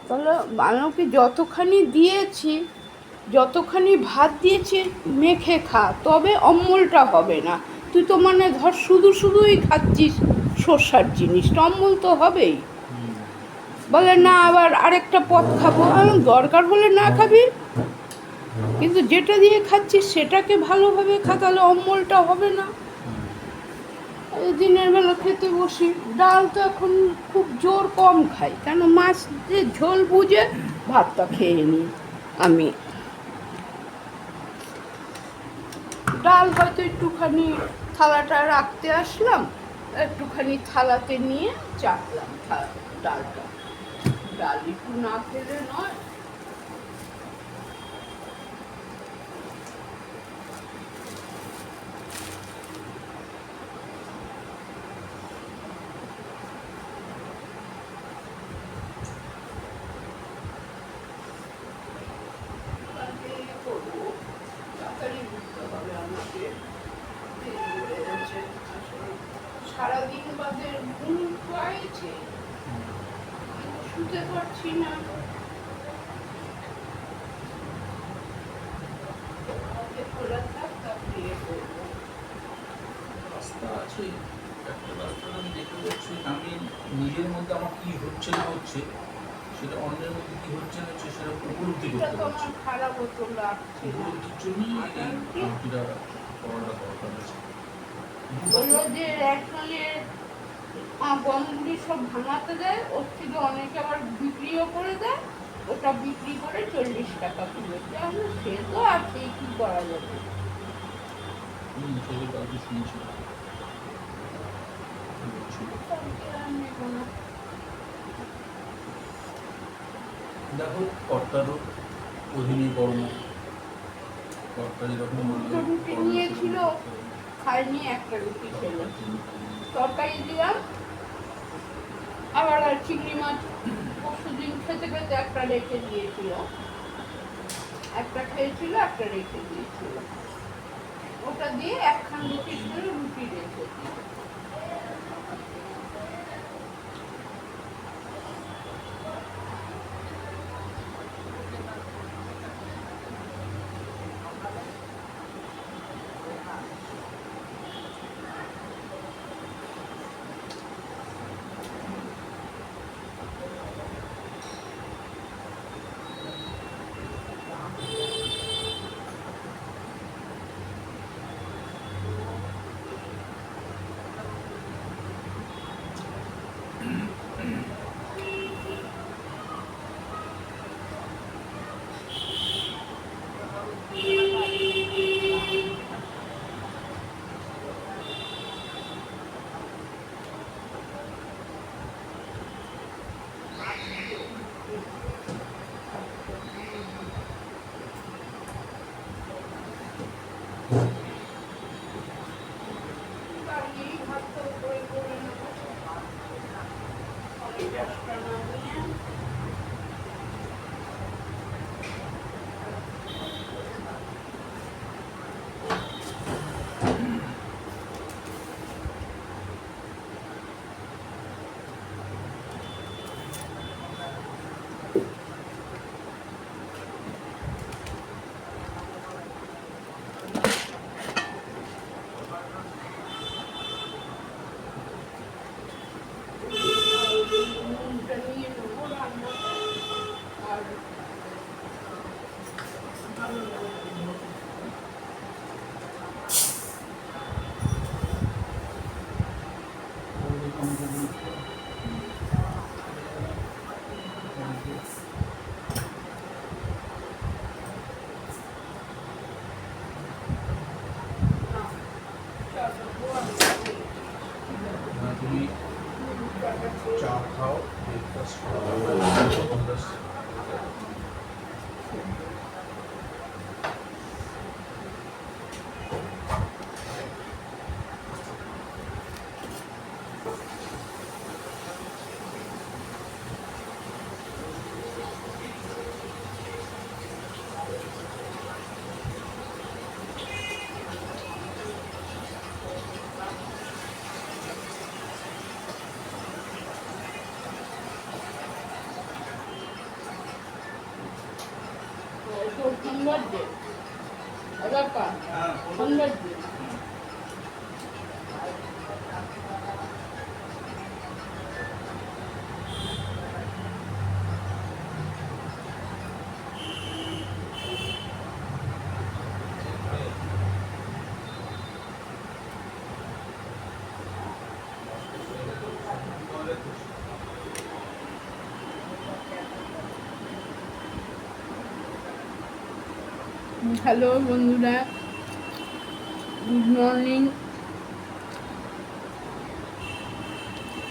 তাহলে আমাকে যতখানি দিয়েছি, যতখানি ভাত দিয়েছি মেখে খা, তবে অম্বলটা হবে না। তুই তো মানে ধর শুধু শুধুই খাচ্ছিস সর্ষার জিনিসটা, অম্বল তো হবেই। বলে না আবার আরেকটা পদ খাবো, দরকার হলে না খাবি, কিন্তু যেটা দিয়ে খাচ্ছিস সেটাকে ভালোভাবে খা, তাহলে অম্বলটা হবে না। দিনের বেলা খেতে বসি, ডাল তো এখন খুব জোর কম খাই, কেন মাছ যে ঝোল বুঝে ভাতটা খেয়ে নিই আমি। ডাল হয়তো একটুখানি থালাটা রাখতে আসলাম, একটুখানি থালাতে নিয়ে চাপলাম ডালটা। ডাল একটু না খেলে নয়। সারাদিন বাদে ঘুম পাইছে, শুতে পারছি না। রাস্তা আছে, একটা রাস্তা আমি দেখতে পাচ্ছি, আমি নিজের মধ্যে আমার কি হচ্ছে না হচ্ছে সেটা অন্যের মধ্যে কি হচ্ছে না হচ্ছে সেটা উপলব্ধি করতে পারছি। উপলব্ধির জন্যই এই কাউন্টিটা করাটা দরকার আছে। বললো যে রেশনের গমগুলি সব ভাঙাতে দেয়, ওর থেকে অনেকে আবার বিক্রিও করে দেয়, ওটা বিক্রি করে 40 টাকা কিলো। সে তো আছে, কি করা যাবে। সেটা কাউকে শুনছি দেখো, কর্তারও অধীনে কর্ম, কর্তা যেরকম রুটি নিয়েছিল, খাইনি, একটা রুটি খেল, তরকারি দিলাম। আবার আর চিংড়ি মাছ পরশুদিন খেতে খেতে একটা রেখে দিয়েছিল, একটা খেয়েছিল, একটা রেখে দিয়েছিল, ওটা দিয়ে একখান রুটি করে রুটি রেখে দিই। তুমি চা খাও, ব্রেকফাস্ট খাও, তোর সৌন্দর্য এবার পা হ্যাঁ সৌন্দর্য হ্যালো বন্ধুরা, গুড মর্নিং।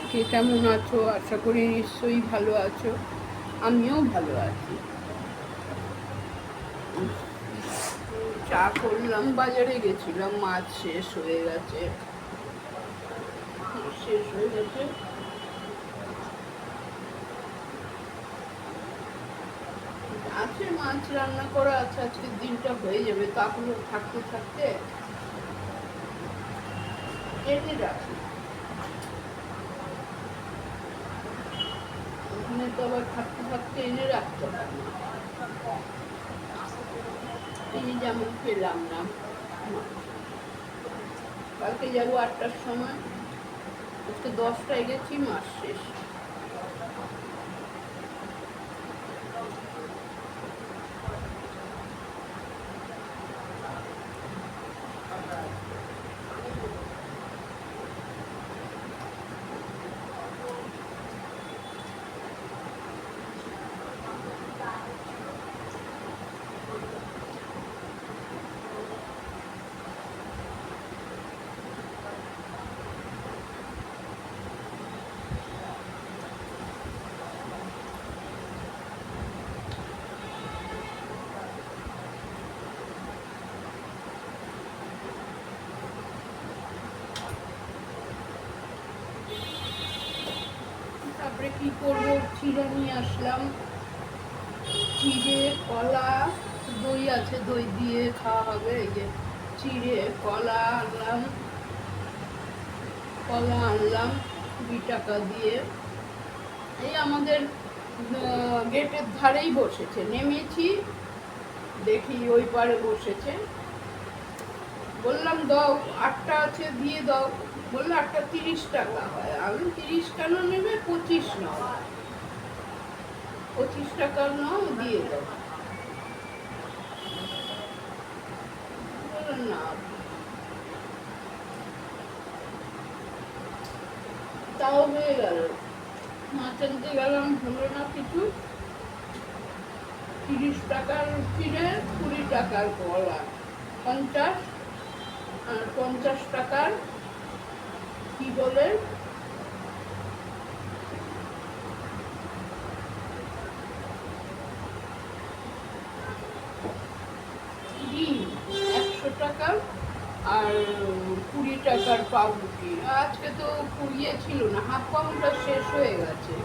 কে কেমন আছো? আশা করি নিশ্চয়ই ভালো আছো। আমিও ভালো আছি। চা করলাম, বাজারে গেছিলাম, মাছ শেষ হয়ে গেছে। আছে মাছ রান্না করা আছে, আজকের দিনটা হয়ে যাবে। তাহলে থাকতে থাকতে এনে রাখি, ওখানে তো আবার থাকতে থাকতে এনে রাখতে হবে না। এই যেমন পেলাম না, কালকে যাবো 8টার সময়, আজকে 10টায় গেছি, মাস শেষ। তারপরে কি করবো, চিড়ে নিয়ে আসলাম, চিড়ে, কলা, দই আছে, দই দিয়ে খাওয়া হবে। এই যে চিড়ে, কলা আনলাম, 20 টাকা দিয়ে। এই আমাদের গেটের ধারেই বসেছে, নেমেছি দেখি ওই পারে বসেছে। বললাম দাও, 8টা আছে দিয়ে দাও। বললো 8টা 30 টাকা হয়। আমি 30 কেন নেবে, 25 নাও, 25 টাকা নাও, দিয়ে দাও। বললো না, তাও হয়ে গেল। মাছ আনতে গেলাম, হলো না কিছু। 30 টাকার চিড়ে, 20 টাকার কলা, 50 আর 50 টাকার কি বলে ডিম, 100 টাকা আর 20 টাকার পাউরুটি। আজকে তো কুড়িয়ে ছিল না, হাফ পাউন্ডটা শেষ হয়ে গেছে।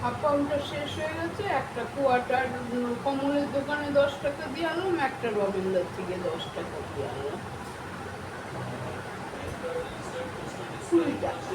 হাফ পাউন্ডটা শেষ হয়ে গেছে। একটা কোয়ার্টার কমলের দোকানে 10 টাকা দিয়ে আনলাম, একটা রবীন্দ্র থেকে 10 টাকা দিয়ে আনলাম, 20 টাকা।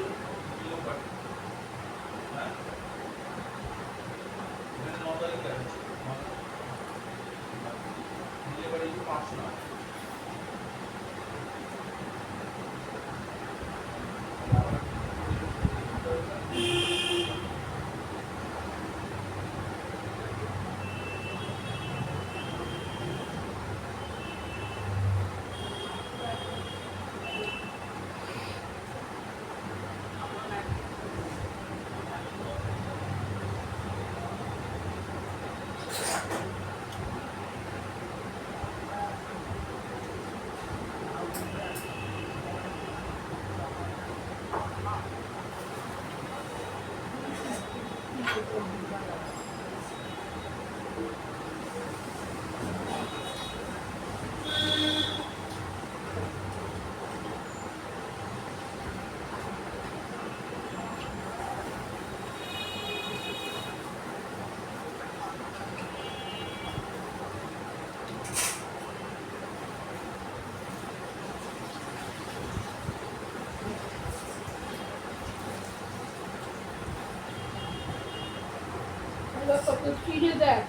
কত চিড়ে দেখ,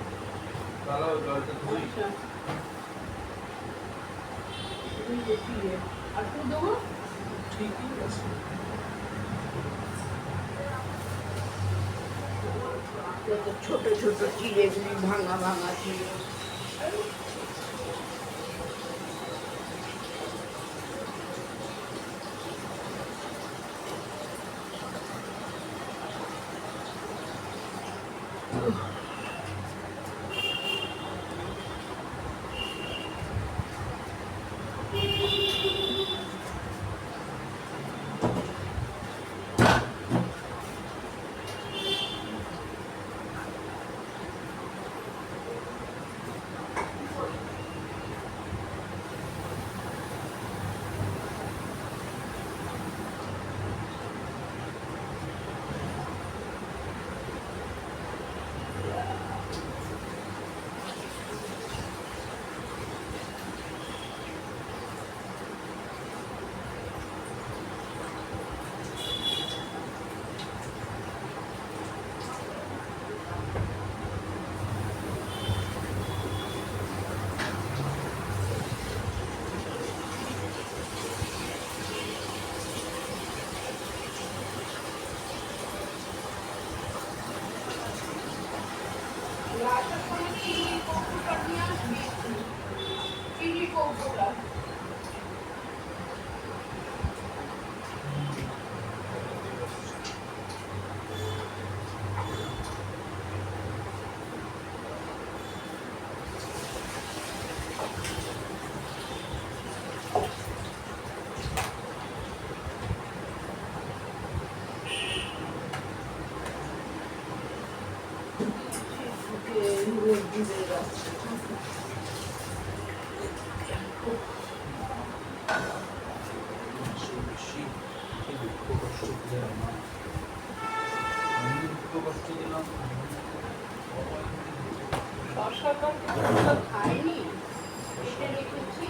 দাঁড়াও, জলটা ধুই। আচ্ছা এই যে চিড়ে আর একটু দেবো ঠিকই আছে। যত ছোট ছোট চিড়েগুলি ভাঙা ভাঙা চিড়ে আসার সময় চিনি কৌটোটা নিয়ে আসবি চিনি কৌটোটা বেশি দুঃখ কষ্ট দিলে আমার, আমি দুঃখ কষ্ট দিলাম। শশাটা খাইনি কেটে রেখেছি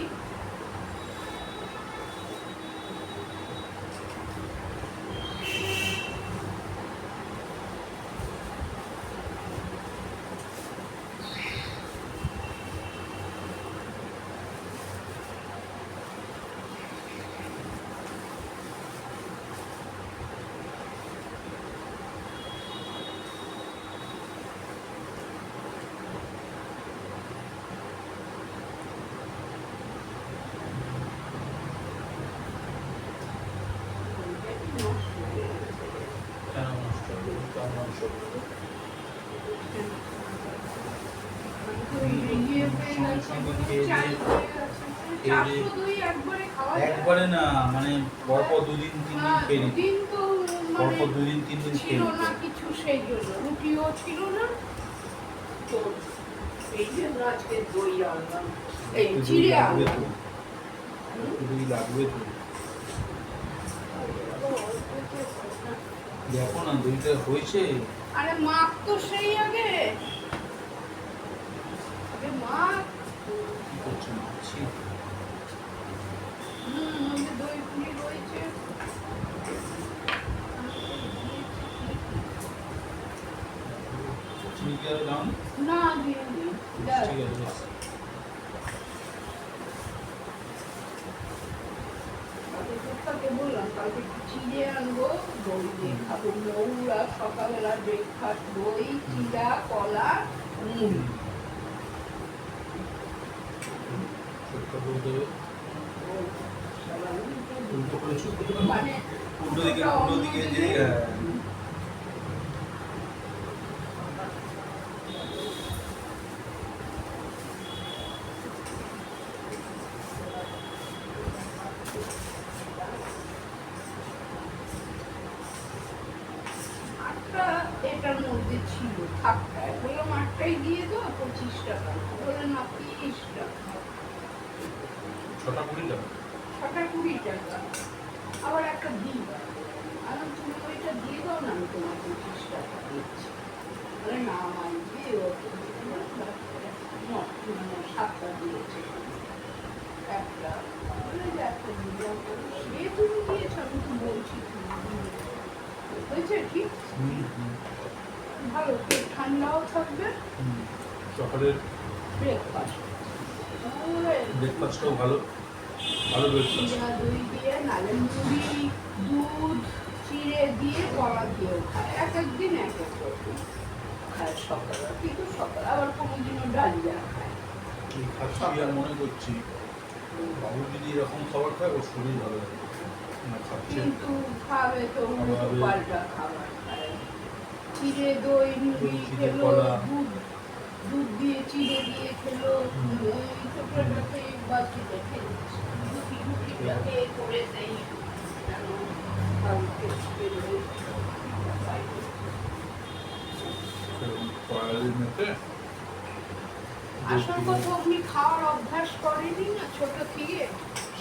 কেন নষ্ট হলো? কেন নষ্ট হলো? সঙ্গে সঙ্গে খেয়ে দিয়ে একবারে না, মানে পরপর দুদিন তিন দিন খেয়ে নিতে। পরপর দুদিন তিন দিন খেয়ে ছিল নিতে। না কিছু সেই জন্য রুটিও ছিল না তো এই জন্য আজকে দই আনলাম এই একটু দই চিড়ে লাগবে তো, আনলাম একটু দই লাগবে তো। দেখো না দইটা হয়েছে। আরে মাখ তো সেই আগে মাখ কি করছে মাছি? মধ্যে দই পুলি রয়েছে চিনি কি আরো দাও? না দিয়ে দিই ঠিক আছে বেশ। কালকে বললাম কালকে একটু চিড়ে আনবো দই দিয়ে খাবো মৌরা সকালবেলা ব্রেকফাস্ট দই চিড়া কলা মুড়ি সত্যি বলতে উল্টো করেছো। মানে উল্টো দিকে যে আটটা এটার মধ্যে ছিল থাকটায় বললাম আটটাই দিয়ে দাও 25 টাকা বলে না 30 টাকা ছটা কুড়ি টাকা। 6টা 20 টাকা আবার একটা দিই আর তুমি ওইটা দিয়ে দাও না আমি তোমার 25 টাকা দিচ্ছি বলে না আমার দিয়ে মানে 7টা দিয়েছে একটা বলে যে একটা দিলাম সে তুমি দিয়েছো আমি তো বলছি হয়েছে ঠিক হুম হুম ভালো পেট ঠান্ডাও থাকবে হুম। সকালের ব্রেকফাস্ট ব্রেকফাস্টটাও ভালো ভালো ব্রেকফাস্ট। চিরা দই দিয়ে নালে মুড়ি দুধ চিড়ে দিয়ে কলা দিয়েও খায়, এক একদিন এক এক রকম খায়। সকালে কিন্তু সকালে আবার কোনোদিনও ডালিয়া খায়। খাচ্ছি আর মনে করছি বাবু যদি এরকম খাবার খায় ওর শরীর ভালো হবে না, খাচ্ছে কিন্তু খাবে তো উল্টো খাওয়াবে। পাল্টা খাবার খায়। চিড়ে দই মুড়ি চিড়ে খেলো, কলা। দুধ দুধ দিয়ে চিড়ে দিয়ে খেলো, এই ছোটটাকে বাচ্চাটা খেয়েছে রুটি রুটিটাকে করে দেয় যেন ভালো টেস্ট বেরোয়। কড়াইয়ের মেখে আসল কথা আপনি খাওয়ার অভ্যাস করেনি না ছোট থেকে,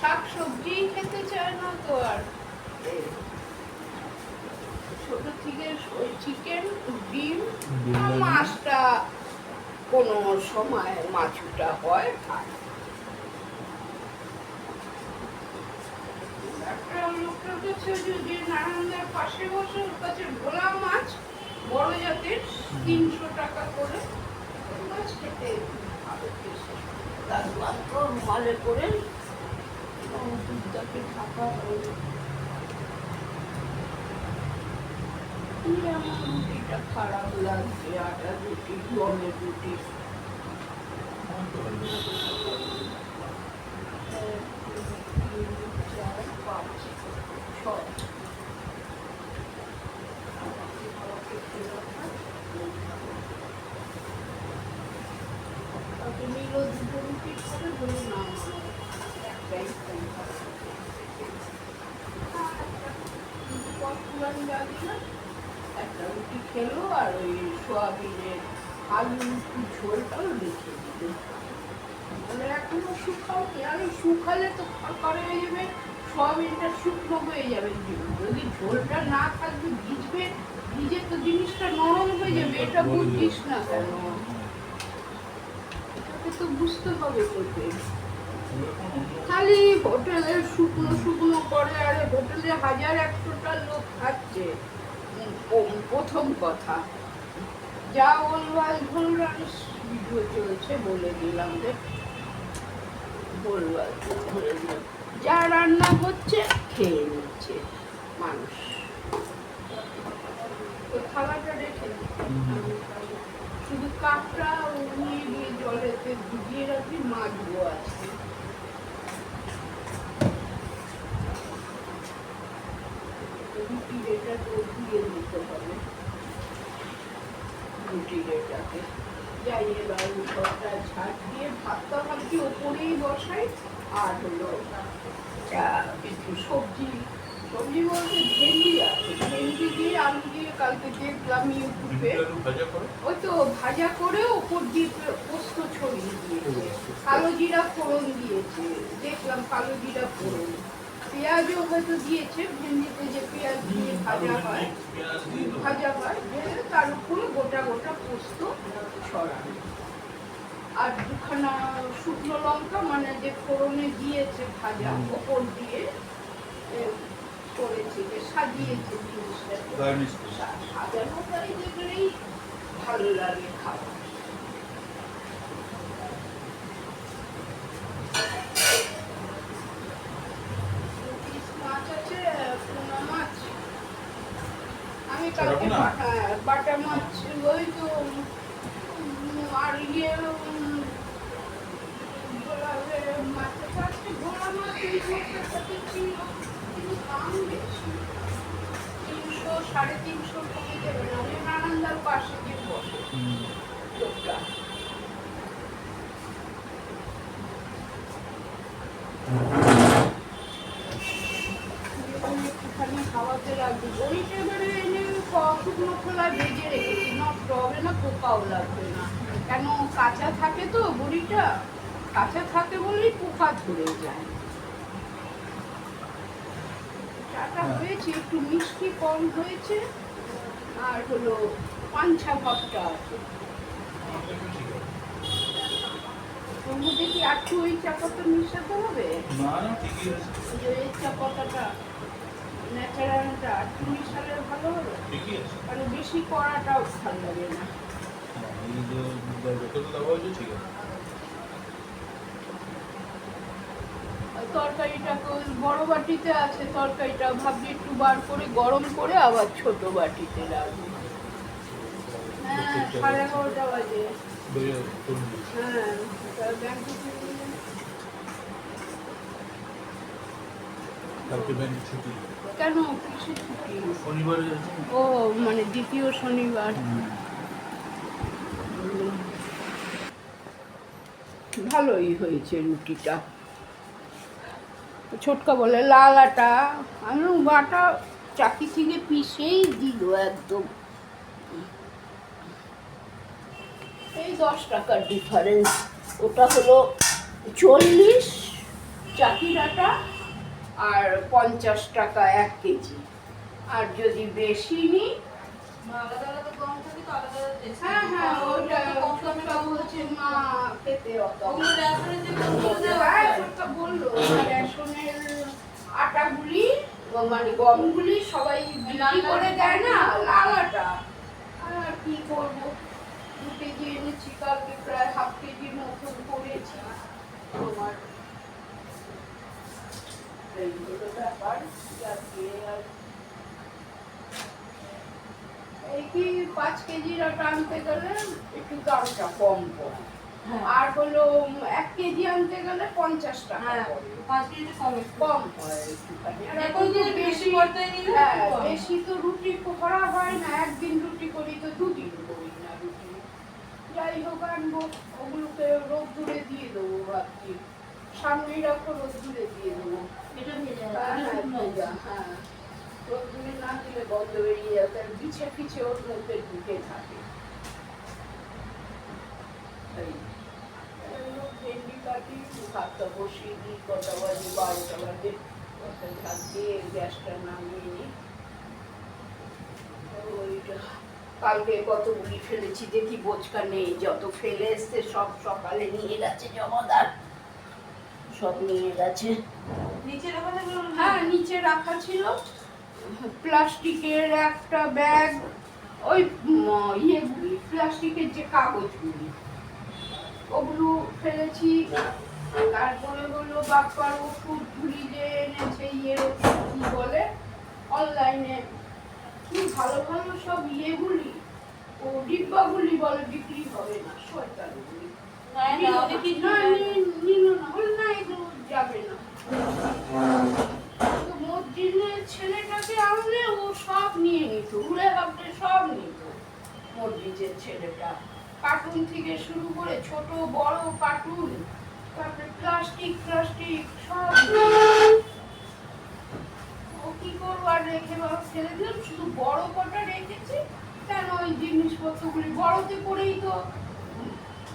শাক সবজিই খেতে চায় না তো। আর ছোট থেকে ওই চিকেন ডিম আর মাছটা কোনো সময় মাছটা হয় খায়। একটা লোকটার কাছে যে নারায়ণদার পাশে বসে ওর কাছে ভোলা মাছ বড় জাতের 300 টাকা করে, ওই মাছ খেতে ভালো টেস্ট। তার মাত্র রুমালে করে দুধটাকে ঢাকা হয়ে আমার রুটিটা খারাপ লাগছে, আটা রুটি গমের রুটি। মিলো দুটো রুটি করে ধরুন না একটাই পুরানি লাগে না, একটা রুটি খেলো আর ওই সোয়াবিনের আলু ঝোলটাও রেখে দিল। মানে এখনো শুকাওনি, আর এই শুকালে তো করে হয়ে যাবে, সোয়াবিনটা শুকনো হয়ে যাবে। যদি ঝোলটা না থাকবে ভিজবে, ভিজে তো জিনিসটা নরম হয়ে যাবে। এটা বুঝছিস না কেন? এটাকে তো বুঝতে হবে তোকে। খালি হোটেলে শুকনো শুকনো করে, আরে হোটেলে 1000-100টা লোক খাচ্ছে। প্রথম কথা যা বলবার ভুলভাল ভিডিও চলছে বলে দিলাম যে বলবার যা রান্না হচ্ছে খেয়ে নিচ্ছে মানুষ। তো থালাটা রেখে শুধু কাপটা নিয়ে গিয়ে জলেতে ভিজিয়ে রাখি, মাছগুলো আছে। রুটি রেটা তো দিয়ে দিতে হবে, রুটি রেটাকে যাই এবার উপরটা ঝাঁট দিয়ে ভাতটা ভাবছি ওপরেই বসাই। আর হলো একটু সবজি সবজি বলতে ভেন্ডি আছে, ভেন্ডি দিয়ে আলু দিয়ে কালকে দেখলাম ইউটিউবে, ওই তো ভাজা করে ওপর দিয়ে পোস্ত ছড়িয়ে দিয়েছে, কালো জিরা ফোড়ন দিয়েছে, দেখলাম কালো জিরা ফোড়ন, পেঁয়াজও হয়তো দিয়েছে, ভেন্ডিতে যে পেঁয়াজ দিয়ে ভাজা হয় তার উপরে গোটা গোটা পোস্ত ছড়ানো, আর দুখানা শুকনো লঙ্কা মানে যে ফোড়নে দিয়েছে ভাজা ওপর দিয়ে করেছে, যে সাজিয়েছে জিনিসটা। সাজানোটাই দেখলেই ভালো লাগে খাওয়া। মাছ আছে, পোনা মাছ আমি কালকে বাটা মাছ ওই তো আর মাছটা আজকে ভোলা মাছ ছিল কিন্তু দাম বেশি, 300-350 কমে যাবে না। ওই নানান্দার পাশে যে বসে লোকটা, একটুখানি খাওয়াতে লাগবে। বড়িটা এবারে এনে শুকনো খোলায় ভেজে রেখেছি, নষ্ট হবে না, পোকাও লাগবে না। কেন কাঁচা থাকে তো, বড়িটা কাঁচা থাকে বলেই পোকা ধরে যায়। চাটা হয়েছে, একটু মিষ্টি কম হয়েছে, আর হলো পাঞ্ছা ভাবটা আছে। ওর মধ্যে কি একটু ওই চা পাতা মিশাতে হবে? এই চা পাতাটা ন্যাচারালটা একটু মিশালে ভালো হবে, কারণ বেশি কড়াটাও ভালো লাগে না। তরকারিটাকে ওই বড় বাটিতে আছে, তরকারিটা ভাবছি একটু বার করে গরম করে আবার ছোট বাটিতে রাখবো। হ্যাঁ, 11:30 বাজে। হ্যাঁ, ব্যাংকে কালকে ব্যাংক ছুটি। কেন কিসে ছুটি? শনিবারে ও মানে দ্বিতীয় শনিবার। ভালোই হয়েছে রুটিটা। ছোটকা বলে লাল আটা, আমি বাটা চাকি থেকে পিষেই দিল একদম। এই 10 টাকার ডিফারেন্স, ওটা হলো 40 চাকির আটা আর 50 টাকা 1 কেজি। আর যদি বেশি নিই, হ্যাঁ হ্যাঁ ওটা ছোটকা বলছে মা খেতে অত হ্যাঁ ছোটকা বললো রেশনের আটাগুলি মানে গমগুলি সবাই বিক্রি করে দেয় না লাল আটা। আর কি করবো, 2 কেজি এনেছি, কালকে প্রায় হাফ কেজির মতন করেছি। তোমার এই হলো ব্যাপার। আর এই কি 5 কেজির আটা আনতে গেলে একটু দামটা কম পড়ে, আর হলো 1 কেজি আনতে গেলে 50 টাকা পড়ে। 5 কেজি কম হয় একটুখানি। আর এখন তো বেশি তো রুটি করা হয় না, একদিন রুটি করি তো 2 দিন করি না রুটি। যাই হোক আনবো, ওগুলোকে রোদ্দুরে দিয়ে দেবো ভাবছি, সামনেই রাখো রোদ্দুরে দিয়ে দেবো। এটা ভেজে হ্যাঁ, রোদ্দুরে না দিলে গন্ধ বেরিয়ে যায়, তার পিছে পিছে ওর মধ্যে ঢুকে থাকে। ভেন্ডি কাটি, ভাতটা বসিয়ে দিই, কটা বাজে 12টা বাজে, ভাত দিয়ে গ্যাসটা নামিয়ে নিই। ওইটা কালকে কতগুলি ফেলেছি দেখি, বোচকা নেই, যত ফেলে এসছে সব সকালে নিয়ে গেছে জমাদার, সব নিয়ে গেছে। নিচে রাখা থাকলো? হ্যাঁ নিচে রাখা ছিল, প্লাস্টিকের একটা ব্যাগ, ওই ইয়েগুলি প্লাস্টিকের যে কাগজগুলি ওগুলো ফেলেছি। তারপরে হলো বাপ্পার ওষুধগুলি যে এনেছে, ইয়ের ওষুধ কি বলে অনলাইনে, কি ভালো ভালো সব ইয়েগুলি, ও ডিব্বাগুলি বলে বিক্রি হবে না, শয়তানগুলি। যাবে না, মসজিদের ছেলেটাকে আনলে ও সব নিয়ে নিত, উড়ে ভাবতে সব নিত। মসজিদের ছেলেটা কার্টুন থেকে শুরু করে ছোট বড় কার্টুন, তারপরে প্লাস্টিক সব। ও কি করবো, আর রেখে বাবা ফেলে দিলাম, শুধু বড় কটা রেখেছি। কেন ওই জিনিসপত্রগুলি বড়তে করেই তো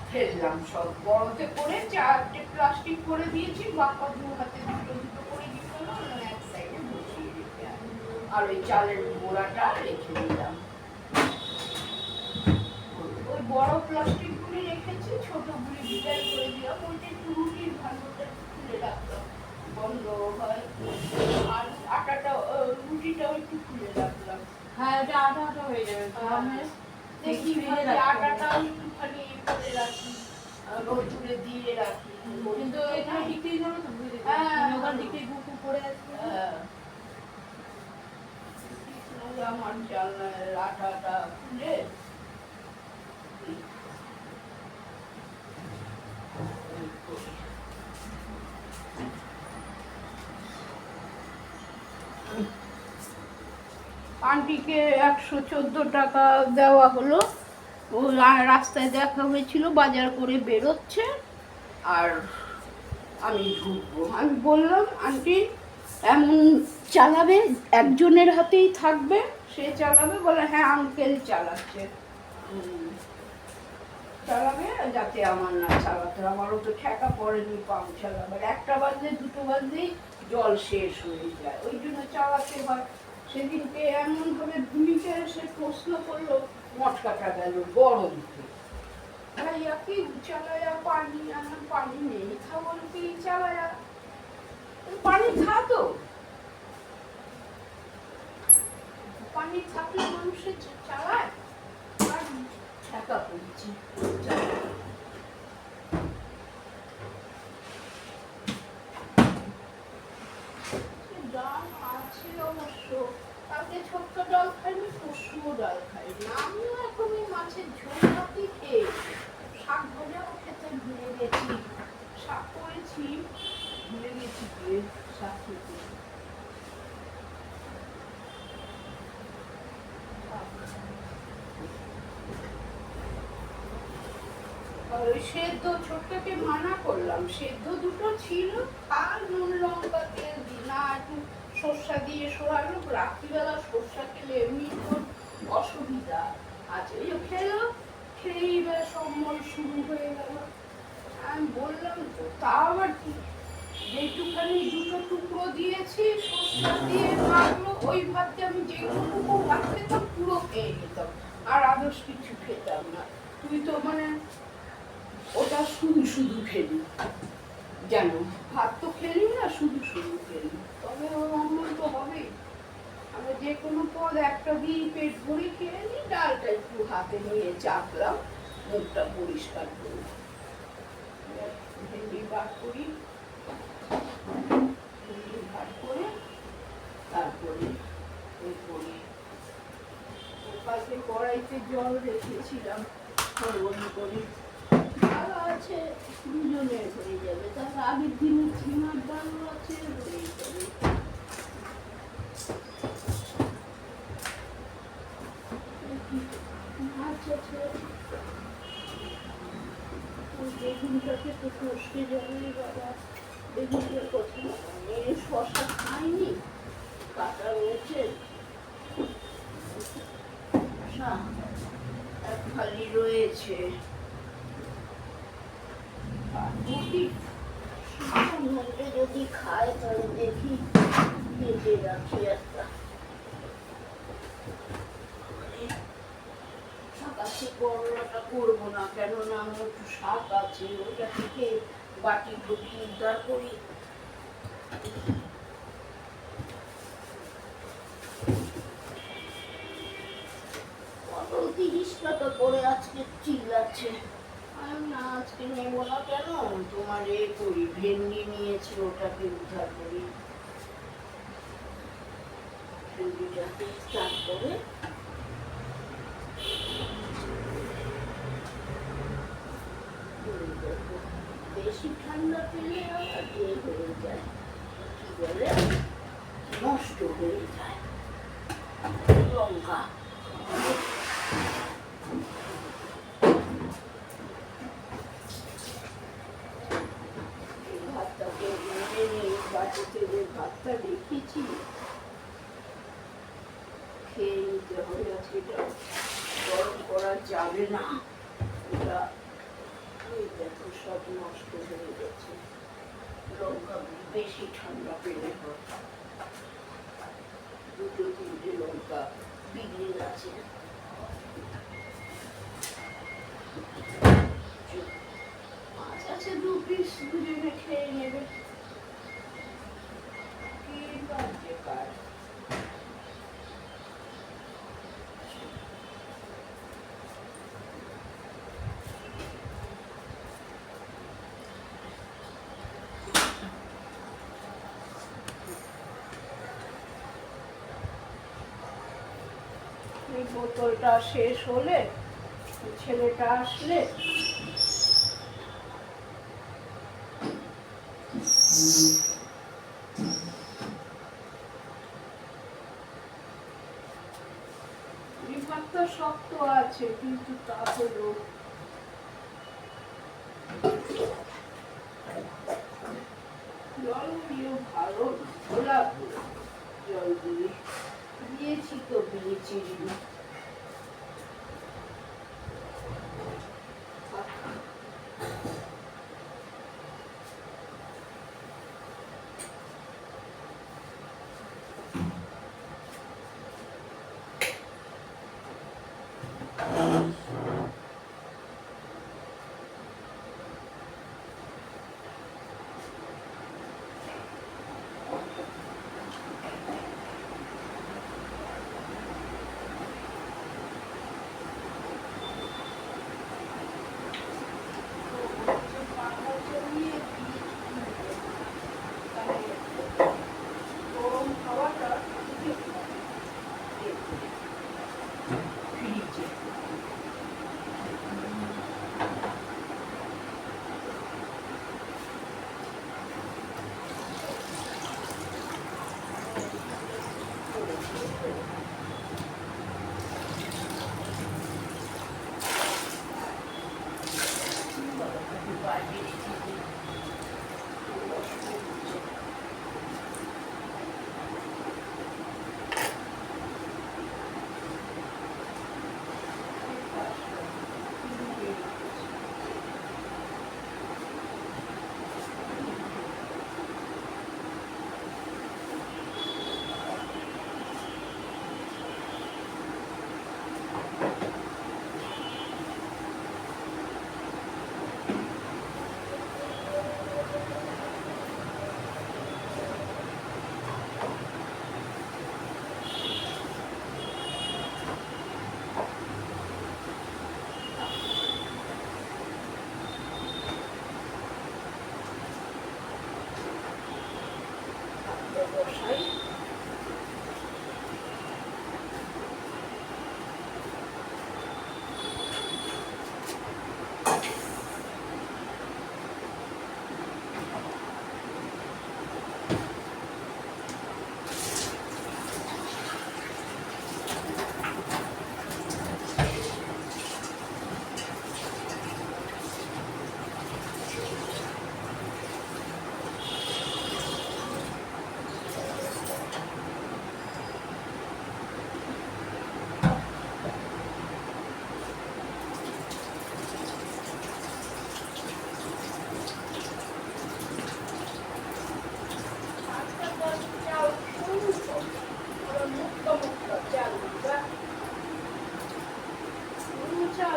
ফেললাম, সব বড়তে করে 4টে প্লাস্টিক করে দিয়েছি, বাপ্পা 2 হাতে দুটো করে দিতে হলো, এক সাইডে বসিয়ে রেখে, আর ওই চালের মোড়াটা রেখে দিলাম। ওই বড় প্লাস্টিকগুলি রেখেছি, ছোটগুলি বিদায় করে দিলাম। ওইটা একটু রুটির ভালোটা খুলে রাখলাম, বন্ধ হয়। আর আটাটা রুটিটাও একটু খুলে রাখলাম। হ্যাঁ এটা আটা আটা হয়ে যাবে, দেখি আটাটাও একটুখানি করে রাখি, রোদ্দুরে দিয়ে রাখি। কিন্তু এখানে দিকটাই ধরো তো বুঝে ওখান দিকটাই গুকু করে আসবে। আমার জানলার আটাটা খুলে আন্টিকে 114 টাকা দেওয়া হলো। ও রাস্তায় দেখা হয়েছিল, বাজার করে বেরোচ্ছে, আর আমি ঢুকবো। আমি বললাম আন্টি এমন চালাবে, একজনের হাতেই থাকবে, সে চালাবে? বলে হ্যাঁ আঙ্কেল চালাচ্ছে, চালাবে যাতে আমার না চালাতে, আমারও তো ঠেকা পড়েনি পাম্প চালাবার। 1টা বাজলে 2টো বাজলেই জল শেষ হয়ে যায়, ওই জন্য চালাতে হয়। সেদিনকে এমন ভাবে ভূমিকে এসে প্রশ্ন করলো, মটকাটা গেল গরমকে, ভাইয়া কি চালায়া পানি, আমার পানি নেই, থা বল কি চালায়া, পানি খা তো, পানি থাকলে মানুষের চালায়। আর ঠেকা পড়েছি। খাই না। আমিও এখন ওই মাছের ঝোল ভাতই খেয়ে শাক ভাজাও খেতে ভুলে গেছি। শাক করেছি, ভুলে গেছি গিয়ে শাক খেতে। আর ওই সেদ্ধ ছোট্টকে মানা করলাম, সেদ্ধ দুটো ছিল, আর নুন লঙ্কা তেল দি না, একটু সর্ষা দিয়ে সরালো। রাত্রিবেলা সর্ষা খেলে এমনি তোর অসুবিধা আছে। এই খেলো, খেয়েই ব্যাস অম্বল শুরু হয়ে গেল। আমি বললাম তো, তা আবার কি, যেটুখানি দুটো টুকরো দিয়েছি সর্ষা দিয়ে মাখলো, ওই ভাতটা আমি যেটুকু ভাত খেতাম পুরো খেয়ে নিতাম, আর আদার্স কিছু খেতাম না। তুই তো মানে ওটা শুধু শুধু খেলি, জানো, ভাত তো খেলি না, শুধু শুধু খেলি, তবে ওর অম্বল তো হবেই। আমরা যে কোনো পদ একটা দিয়ে পেট ভরে খেয়ে নিই, ডালটা একটু হাতে নিয়ে চাপলাম, মুখটা পরিষ্কার করি, ভেন্ডি বার করি, ভেন্ডি ভাত করে তারপরে ওই করি। কালকে কড়াইতে জল রেখেছিলাম, গরম করি, ভালো আছে, দুজনের হয়ে যাবে। তার আগের দিনে ঝিমার ডালও আছে, হয়ে যাবে। মাছ আছে, ওই বেগুনটাকে তো কষতে যাবে বাবা। বেগুনটার কথা মেয়ে শশা খায়নি, কাটা রয়েছে, শশা এক ফালি রয়েছে। যদি খায় তাহলে দেখি কেটে রাখি একটা। শাকাশি করলাটা করবো না, কেননা আমার একটু শাক আছে, ওটা থেকে বাটি ভর্তি উদ্ধার করি। পটল 30 টাকা করে আজকে চিল্লাচ্ছে। আমি না, আজকে নেবো না, কেন, তোমার এ করি, ভেন্ডি নিয়েছি, ওটাকে উদ্ধার করি। ভেন্ডিটাকে স্টার্ট করে বেশি ঠান্ডা পেলে আবার এ হয়ে যায়, কি বলে, নষ্ট হয়ে যায়। লঙ্কা ভাতটাকে মেরে নিয়ে বাটিতে যে ভাতটা রেখেছি খেয়ে নিতে হবে। আজকে এটা গরম করা যাবে না, এটা দেখো সব নষ্ট হয়ে গেছে। লঙ্কা বেশি ঠান্ডা পেলে হয়, দুটো তিনটে লঙ্কা বিগড়ে গেছে। মাছ আছে 2 পিস, দুজনে খেয়ে নেবে। কি বাজে কাজ। এই বোতলটা শেষ হলে, ছেলেটা আসলে ভাতটা শক্ত আছে, কিন্তু তা হলো জলগুলিও ভালো, ঘোলা ঘোলা জলগুলি দিয়েছি তো, ব্লিচিং।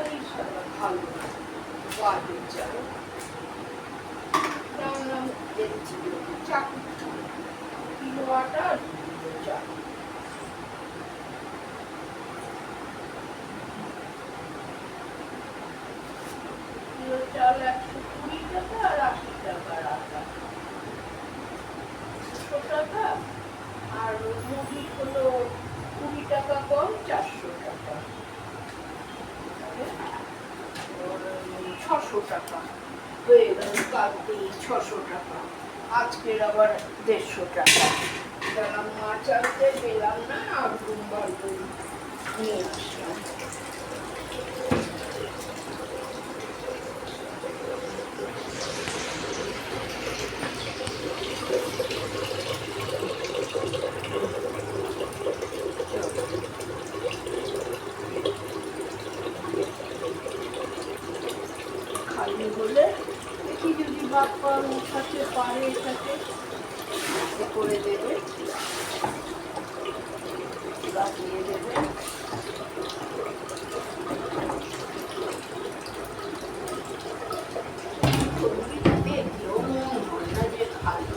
চালই সারা ভালো বাজে চাল রান্না দেখছি চাকু কিলো আটা আর কিলো চাল কিলো চাল 120 টাকা আর 80 টাকার আটা 200 টাকা আর মুড়ি হলো 20 টাকা কম 400 টাকা 600 টাকা হয়ে গেল কালকে 600 টাকা আজকের আবার 150 টাকা গেলাম মাছ আনতে পেলাম না আর রুমবার নিয়ে আসলাম খালি হলে দেখি যদি বাপ্পা উঠাতে পারে এটাকে করে দেবে লাগিয়ে দেবে দেখলেও মন হয় না যে খালি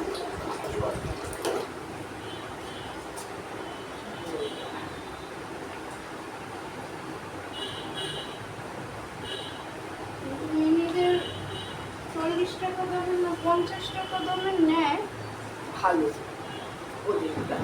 মিনিদের 40 টাকা দামের না 50 টাকা দামের নেয় ভালো ওদেরটা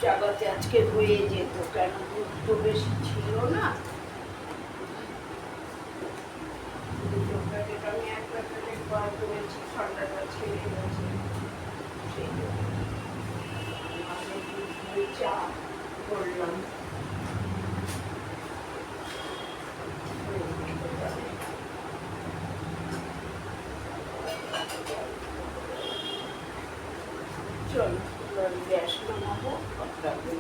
জায়গাতে আজকে হয়ে যেত কেন দুধ তো বেশি ছিল না দুটো প্যাকেট আমি এক প্যাকেটে বার করেছি ঠান্ডাটা ছেড়ে গেছে সেই জন্য আমি দুধ দিয়ে চা করলাম চল গ্যাস নামাবো ঘরটাকে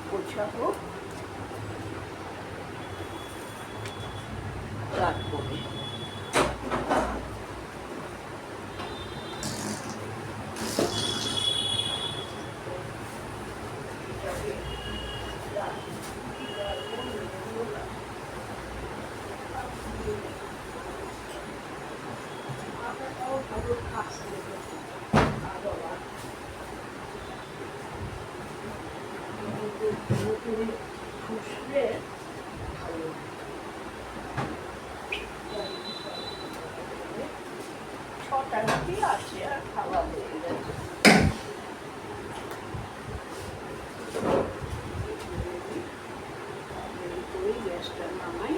গোছাবো তারপরে ভালো আসতে ফুসলে ভালো ছটা রুটি আছে আর খাওয়া হয়ে গেছে গ্যাসটা নামাই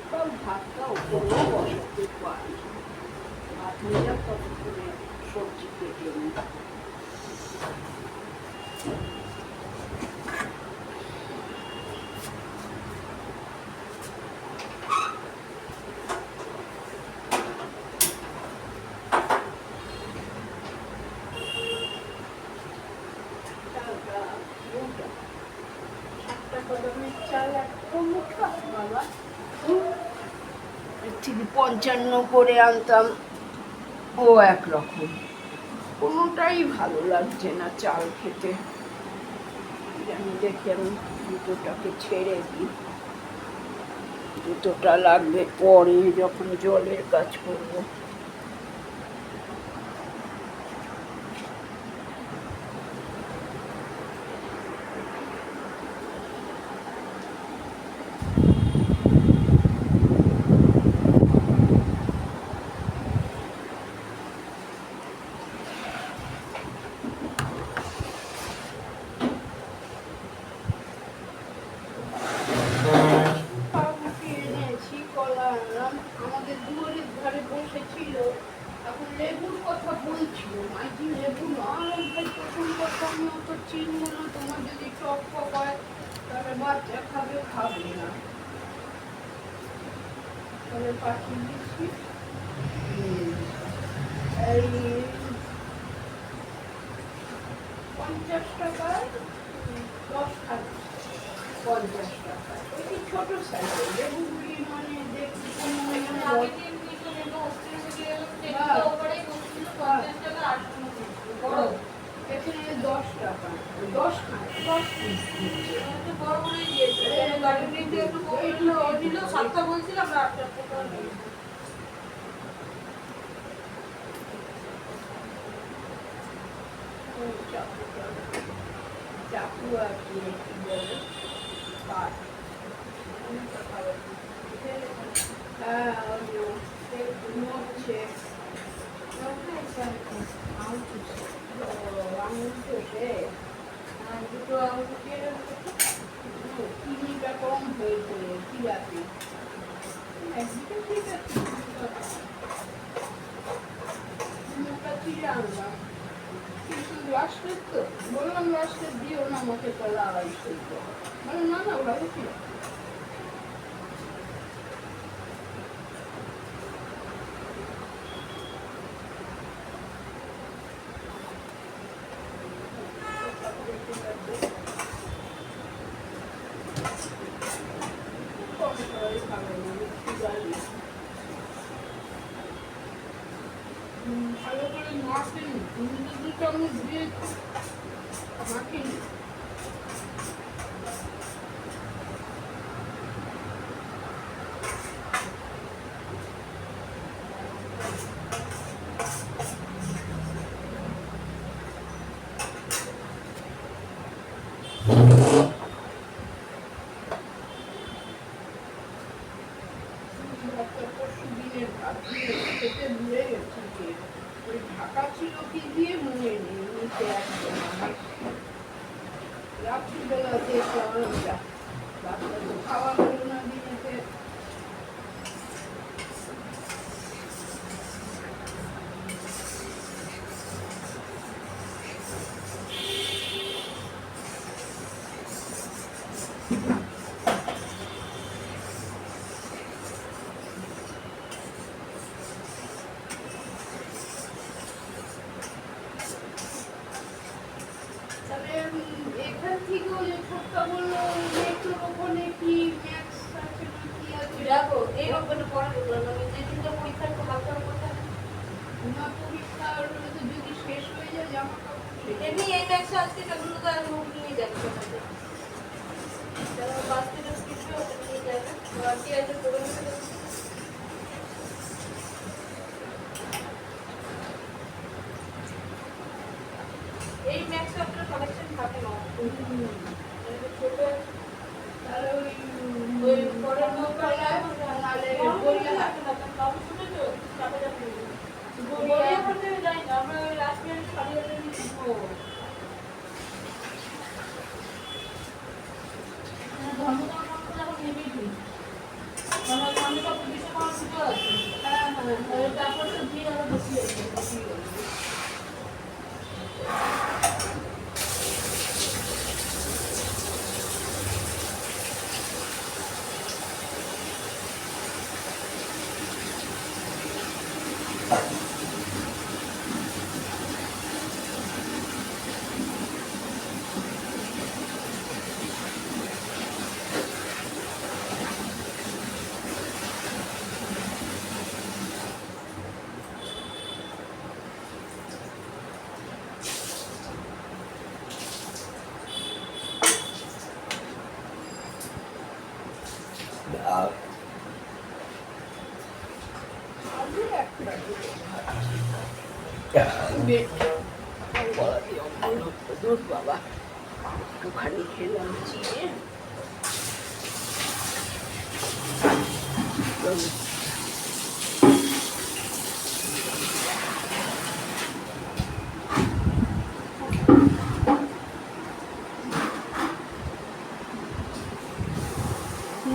সব ভাতটা উপরেও বসাতে পারি ভাত হয়ে যাক ততক্ষণে সবজি কেটে নিই থেকে 55 করে আনতাম ও একরকম কোনোটাই ভালো লাগছে না চাল খেতে আমি দেখি আমি দুটোটাকে ছেড়ে দিই দুটোটা লাগবে পরে যখন জলের কাজ করবো আমাদের দুয়ারের ধারে বসেছিল এখন লেবুর কথা বলছিল মাইজি লেবু নয় ভাই প্রথম কথা আমি অত চিনবো না তোমার যদি টক টক হয় তাহলে বাচ্চা খাবে খাবে না তাহলে পাঠিয়ে দিচ্ছি এই 50 টাকায় 10 খান 50 50 টাকা। ওই কি ছোট সাইজের লেবুগুলি মানে দেখতে কেমন যেন আগের দিন কিছু লেবু হস্টেল থেকে এলো, টেবিলের ওপরেই বসছিল, 50 টাকা 8 বড়। এখানে 10 টাকা, 10 খানা, 10 পিস দিচ্ছে। একটু বড় করেই দিয়েছে। গাড়ির দিকে একটু কম দিল, ও দিল 7টা বলছিল, আমরা 8টা টাকা নিই। চাকু আর কি কি বলে কাঠ। হ্যাঁ ওই যে হচ্ছে আঙুল চষে আর দুটো আঙুল দিয়ে চিনিটা কম হয়েছে চিরাতে। একদিকে ঠিক আছে, মুখটা চিড়ে আনলাম, কিন্তু লাস্টের তো বললাম লাস্টের দিও না আমাকে তাহলে 250 মানে না না ভালো ছিল। ভালো করে মাখিনি, তুমি তো 2 চামচ দিয়ে মাখিনি। পরশুদিনের ভাত দিয়ে খেতে ভুলে গেছি যে ওই ঢাকা ছিল কি দিয়ে মনে নেই, নিচে একদম আমার রাত্রিবেলা দেখলাম আমরা বাচ্চা তো খাওয়া হলো না দিনেতে। তাহলে এখান থেকে ওই যে ছোট্টা বললো মেট্রোর ওখানে কি ম্যাক্স আছে না কি আছে? দেখো এই রকমটা পড়া দেখলাম আমি, যে তিনটা পরীক্ষা একটু হালকা করতে হবে। না পরীক্ষার যদি শেষ হয়ে যায় জামা কাপড় শেষ। এমনি এই ব্যাগটা আজকে সেগুলো তো আর নোট নিয়ে যাচ্ছে সাথে, যারা বাস্কেটে কিছু ওটা নিয়ে যাবে, বাকি আছে করে নিতে হবে। এই ম্যাক্স আপনার কালেকশন থাকে না, ছোট আছে। তাহলে ওই পরের নোটটা নাহলে বইটা থাকে না, কারণ কাগজ ছোট তো চাপে চাপে বইয়া করতে যাই না, আমরা ওই লাস্ট ইয়ার শাড়ি হাতে নিয়ে শিখবো। ধর্মতলা কাপড়টা এখন নেবেই তুই, আমার সামনে কাপড় বিশ্বকর্মা পুজো আছে। হ্যাঁ হ্যাঁ তারপরটা দিয়ে আরো বেশি আছে, বেশি আছে। আজকে একটা দূর বাবা একটুখানি খেলাম চিড়ে।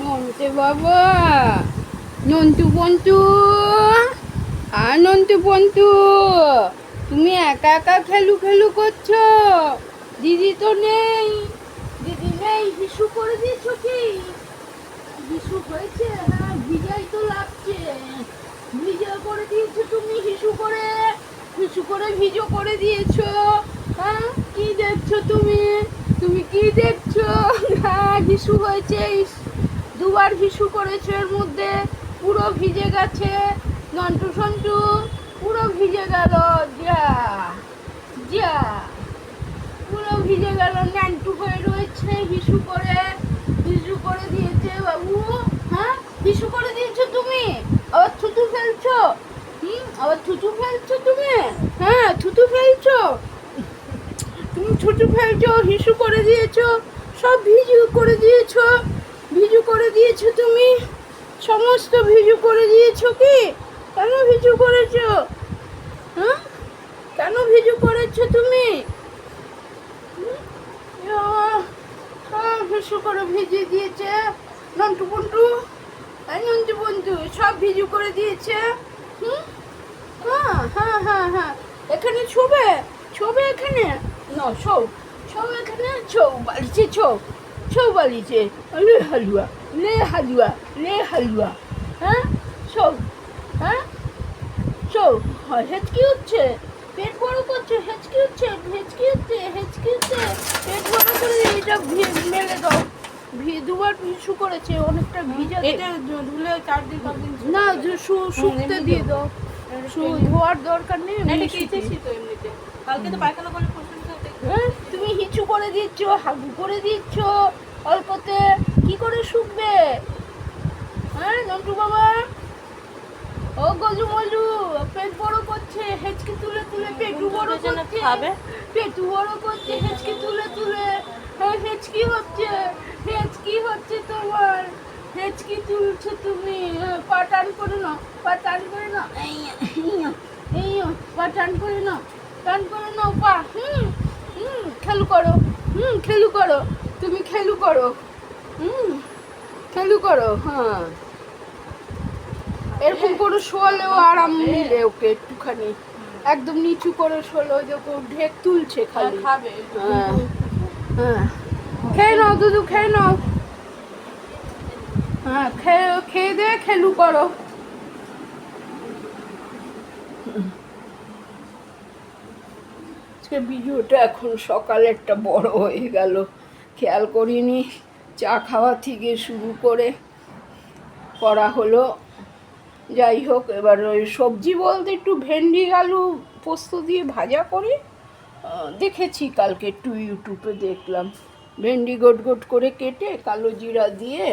নন্টে বাবা, নন্টু পন্টু, আর নন্টু পন্টু, তুমি একা একা খেলু খেলু করছো, দিদি তো নেই, দিদি নেই, হিসু করে দিয়েছো কি? হিসু হয়েছে? হ্যাঁ ভিজাই তো লাগছে, ভিজা করে দিয়েছো তুমি, হিসু করে ভিজো করে দিয়েছো। হ্যাঁ কি দেখছো তুমি? তুমি কি দেখছো? হ্যাঁ, হিসু হয়েছে, দুবার হিসু করেছে, এর মধ্যে পুরো ভিজে গেছে। নন্টু সন্টু পুরো ভিজে গেল। যা যা, পুরো ভিজে গেল, ন্যান্টু হয়ে রয়েছে। হিসু করে দিয়েছে বাবু। হ্যাঁ, হিসু করে দিয়েছো তুমি, আবার থুতু ফেলছো। আবার থুতু ফেলছো তুমি। হ্যাঁ, থুতু ফেলছো, তুমি থুতু ফেলছো, হিসু করে দিয়েছো, সব ভিজু করে দিয়েছো তুমি, সমস্ত ভিজু করে দিয়েছো। কি কেন ভিজু করেছো? হ্যাঁ, কেন ভিজু করেছো তুমি? সব ভিজু করে ভিজিয়ে দিয়েছে নন্টু পন্টু, নন্টু বন্ধু, সব ভিজু করে দিয়েছে। হ্যাঁ হ্যাঁ হ্যাঁ হ্যাঁ, এখানে ছবে এখানে না, ছৌ এখানে, ছৌ বালিছে। লে হালুয়া। হ্যাঁ, হ্যাঁ, হেঁচকি হচ্ছে, পেট বড় করছে, হেঁচকি হচ্ছে, পেট বড় করে এটা মেলে দাও। দুবার ভিজু করেছে, অনেকটা ভিজা। এটা ধুলে 4 দিন 5 দিন না, শুকতে দিয়ে দাও, ধোয়ার দরকার নেই। এটা কেচেছি তো এমনিতে, কালকে তো পায়খানা করে পরিষ্কার করতে। হ্যাঁ, তুমি হিচু করে দিচ্ছ, হাগু করে দিচ্ছ, অল্পতে কি করে শুকবে? হ্যাঁ নন্টু বাবা, ও গলু মলু, পেট বড় করছে, হেঁচকি তুলে পেটু বড় করছে, পেটু বড় করছে, হেঁচকি তুলে। হ্যাঁ, হেঁচকি হচ্ছে তোমার, হেঁচকি তুলছো তুমি। পা টান করে নাও, এই পা টান করে নাও পা। খেলু করো, তুমি খেলু করো। হ্যাঁ, এরকম করে শোয়ালেও আরাম মিলে ওকে একটুখানি, একদম নিচু করে শোলো, যখন ঢেক তুলছে খালি। খাবে। হ্যাঁ হ্যাঁ, খেয়ে নাও দুধু, খেয়ে নাও। হ্যাঁ, খেয়ে দে, খেলু করো। আজকে ভিডিওটা এখন সকালেরটা বড় হয়ে গেল, খেয়াল করিনি। চা খাওয়া থেকে শুরু করা হলো। যাই হোক, এবার ওই সবজি বলতে একটু ভেন্ডি আলু পোস্ত দিয়ে ভাজা করি। দেখেছি কালকে একটু ইউটিউবে দেখলাম, ভেন্ডি গোট করে কেটে কালো জিরা দিয়ে,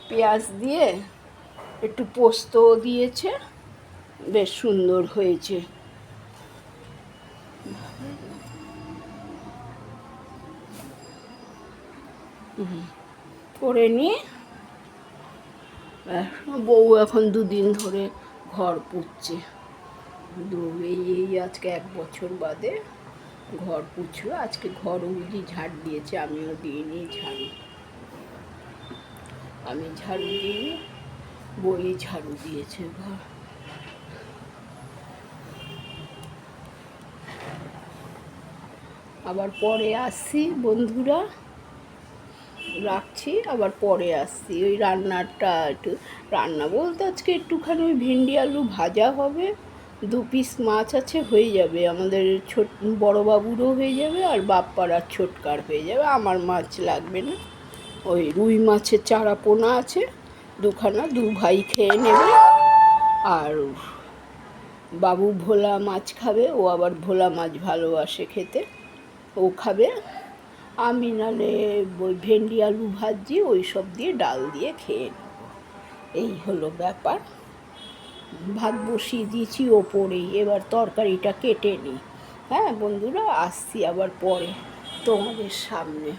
পেঁয়াজ দিয়ে, একটু পোস্ত দিয়েছে, বেশ সুন্দর হয়েছে। করে নিয়ে বউ এখন 2 দিন ধরে ঘর পুছছে। এই আজকে 1 বছর বাদে ঘর পুছলো। আজকে ঘর উজি ঝাড় দিয়েছে, আমিও দিইনি ঝাড়ু। আমি ঝাড়ু দিইনি, বই ঝাড়ু দিয়েছে ঘর। আবার পরে আসছি বন্ধুরা, রাখছি, আবার পরে আসছি। ওই রান্নাটা রান্না বলতে আজকে একটুখানি ওই ভেন্ডি আলু ভাজা হবে, 2 পিস মাছ আছে, হয়ে যাবে। আমাদের বড়োবাবুরও হয়ে যাবে, আর বাপ্পার ছোটকার হয়ে যাবে। আমার মাছ লাগবে না। ওই রুই মাছের চারা পোনা আছে 2খানা, 2 ভাই খেয়ে নেবে। আর বাবু ভোলা মাছ খাবে, ও আবার ভোলা মাছ ভালোবাসে খেতে, ও খাবে। আমি নালে ওই ভেন্ডি আলু ভাজি ওই সব দিয়ে ডাল দিয়ে খেয়ে নেব। এই হলো ব্যাপার। ভাত বসিয়ে দিয়েছি ওপরেই, এবার তরকারিটা কেটে নিই। হ্যাঁ বন্ধুরা, আসছি আবার পরে তোমাদের সামনে।